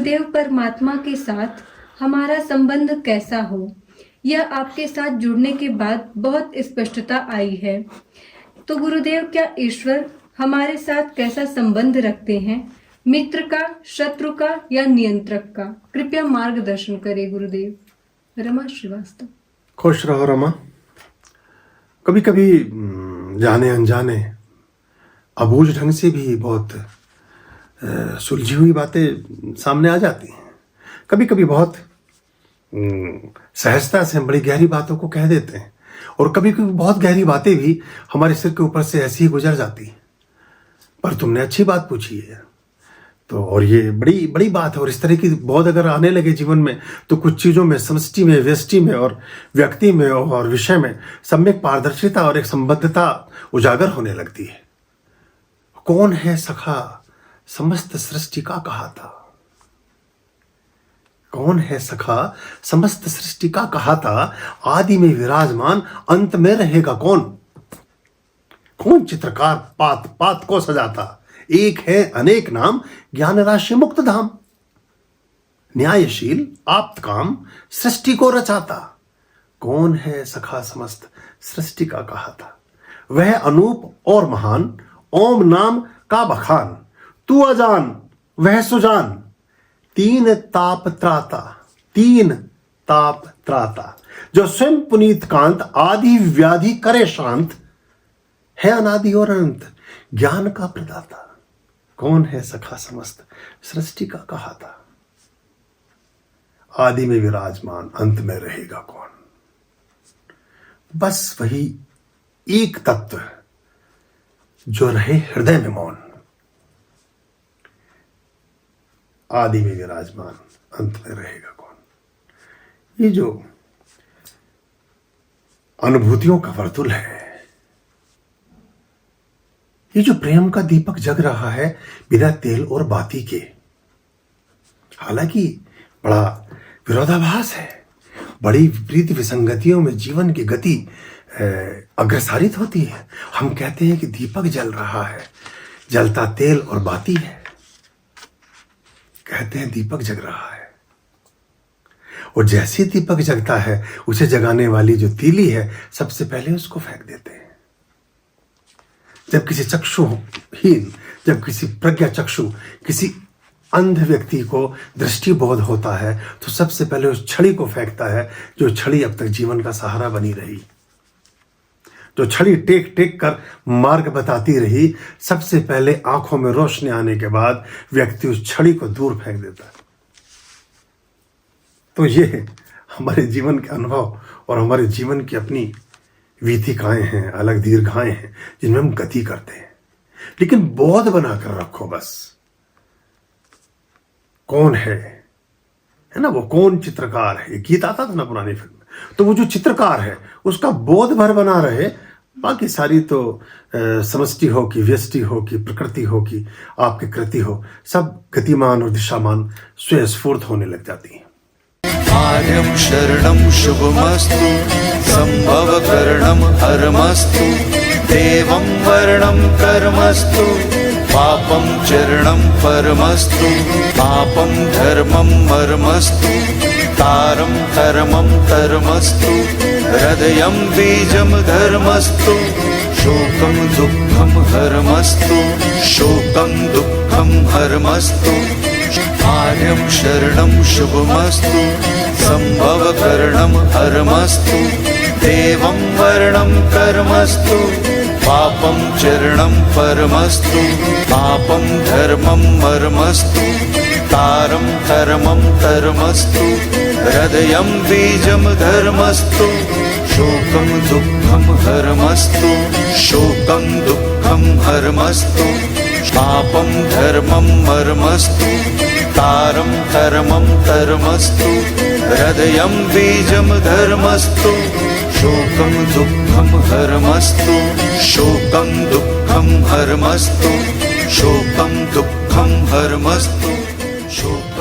गुरुदेव परमात्मा के साथ हमारा संबंध कैसा हो, यह आपके साथ जुड़ने के बाद बहुत स्पष्टता आई है। तो गुरुदेव, क्या ईश्वर हमारे साथ कैसा संबंध रखते हैं, मित्र का, शत्रु का या नियंत्रक का? कृपया मार्गदर्शन करें गुरुदेव। रमा श्रीवास्तव। खुश रहो रमा। कभी कभी जाने अनजाने अबूझ ढंग से भी बहुत सुलझी हुई बातें सामने आ जाती हैं। कभी कभी बहुत सहजता से हम बड़ी गहरी बातों को कह देते हैं, और कभी कभी बहुत गहरी बातें भी हमारे सिर के ऊपर से ऐसी ही गुजर जाती हैं। पर तुमने अच्छी बात पूछी है, तो और ये बड़ी बड़ी बात है। और इस तरह की बहुत अगर आने लगे जीवन में, तो कुछ चीज़ों में, समष्टि में, व्यष्टि में और व्यक्ति में और विषय में सब में एक पारदर्शिता और एक संबद्धता उजागर होने लगती है। कौन है सखा समस्त सृष्टि का कहा था, कौन है सखा समस्त सृष्टि का कहा था, आदि में विराजमान अंत में रहेगा कौन? कौन चित्रकार पात पात को सजाता, एक है अनेक नाम, ज्ञान राशि मुक्त धाम, न्यायशील आप्त काम, सृष्टि को रचाता। कौन है सखा समस्त सृष्टि का कहा था, वह अनूप और महान, ओम नाम का बखान, तू अजान वह सुजान, तीन ताप त्राता, तीन ताप त्राता, जो स्वयं पुनीत कांत, आदि व्याधि करे शांत, है अनादि और अनंत, ज्ञान का प्रदाता। कौन है सखा समस्त सृष्टि का कहा था, आदि में विराजमान अंत में रहेगा कौन? बस वही एक तत्व जो रहे हृदय में मौन, आदि में विराजमान अंत में रहेगा कौन। ये जो अनुभूतियों का वर्तुल है, ये जो प्रेम का दीपक जग रहा है बिना तेल और बाती के, हालांकि बड़ा विरोधाभास है, बड़ी विपरीत विसंगतियों में जीवन की गति अग्रसारित होती है। हम कहते हैं कि दीपक जल रहा है, जलता तेल और बाती है, कहते हैं दीपक जग रहा है। और जैसे दीपक जगता है, उसे जगाने वाली जो तीली है, सबसे पहले उसको फेंक देते हैं। जब किसी चक्षुहीन, जब किसी प्रज्ञा चक्षु, किसी अंध व्यक्ति को दृष्टिबोध होता है, तो सबसे पहले उस छड़ी को फेंकता है, जो छड़ी अब तक जीवन का सहारा बनी रही, जो छड़ी टेक टेक कर मार्ग बताती रही। सबसे पहले आंखों में रोशनी आने के बाद व्यक्ति उस छड़ी को दूर फेंक देता है। तो ये हमारे जीवन के अनुभव और हमारे जीवन की अपनी वीथिकाएं हैं, अलग दीर्घाएं हैं, जिनमें हम गति करते हैं। लेकिन बोध बनाकर रखो बस, कौन है ना वो कौन चित्रकार है। गीत आता था ना पुरानी फिल्म में, तो वो जो चित्रकार है उसका बोध भर बना रहे। बाकी सारी तो समष्टि हो कि व्यष्टि हो कि प्रकृति हो कि आपकी कृति हो, सब गतिमान और दिशामान स्वयस्फूर्त होने लग जाती है। आर्यं शरणं शुभमस्तु, संभवकरणं हरमस्तु, देवं वर्णं कर्मस्तु, पापं चरणं परमस्तु, पापं धर्मं मर्मस्तु, तारं धर्मं धर्मस्तु, हृदयं बीजं धर्मस्तु, शोकं दुःखं हरमस्तु, शोकं दुःखं हरमस्तु। आर्यं शरणं शुभमस्तु, संभवकरणं हरमस्तु, देवं वर्णं कर्मस्तु, पापं चरणं परमस्तु, पापं धर्मं मर्मस्तु, तारं धर्मं धर्मस्तु, हृदयं बीजं धर्मस्तु, शोकं दुःखं हरमस्तु, शोकं दुःखं हरमस्तु, पापं धर्मं मर्मस्तु, तारं धर्मं धर्मस्तु, हृदयं बीजं धर्मस्तु, शोकं दुःखं हरमस्तु, शोकं दुःखं हरमस्तु, शोकं दुःखं हरमस्तु, शोकं